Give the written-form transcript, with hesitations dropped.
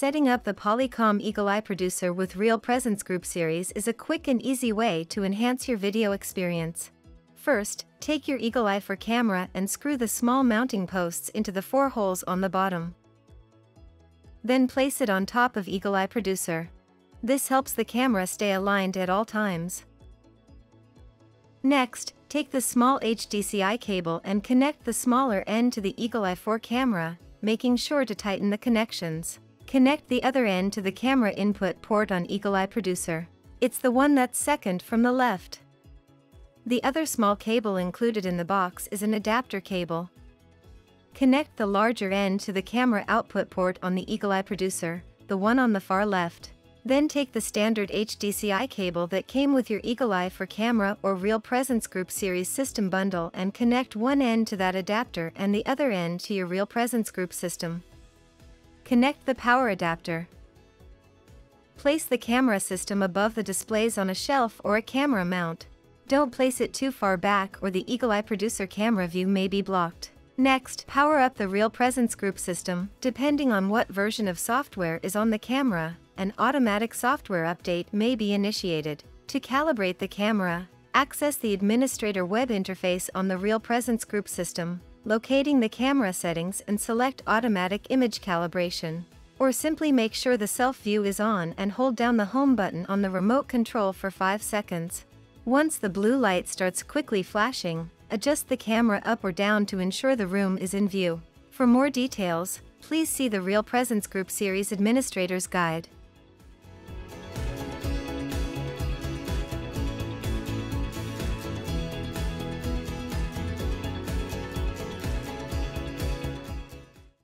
Setting up the Polycom Eagle Eye Producer with Real Presence Group Series is a quick and easy way to enhance your video experience. First, take your Eagle Eye 4 camera and screw the small mounting posts into the 4 holes on the bottom. Then place it on top of Eagle Eye Producer. This helps the camera stay aligned at all times. Next, take the small HDCI cable and connect the smaller end to the Eagle Eye 4 camera, making sure to tighten the connections. Connect the other end to the camera input port on Eagle Eye Producer. It's the one that's second from the left. The other small cable included in the box is an adapter cable. Connect the larger end to the camera output port on the Eagle Eye Producer, the one on the far left. Then take the standard HDCI cable that came with your Eagle Eye 4 camera or Real Presence Group Series system bundle and connect one end to that adapter and the other end to your Real Presence Group system. Connect the power adapter. Place the camera system above the displays on a shelf or a camera mount. Don't place it too far back or the Eagle Eye Producer camera view may be blocked. Next, power up the Real Presence Group system. Depending on what version of software is on the camera, an automatic software update may be initiated. To calibrate the camera, access the administrator web interface on the Real Presence Group system, locating the camera settings and select Automatic Image Calibration. Or simply make sure the self view is on and hold down the home button on the remote control for 5 seconds. Once the blue light starts quickly flashing, adjust the camera up or down to ensure the room is in view. For more details, please see the Real Presence Group Series Administrator's Guide.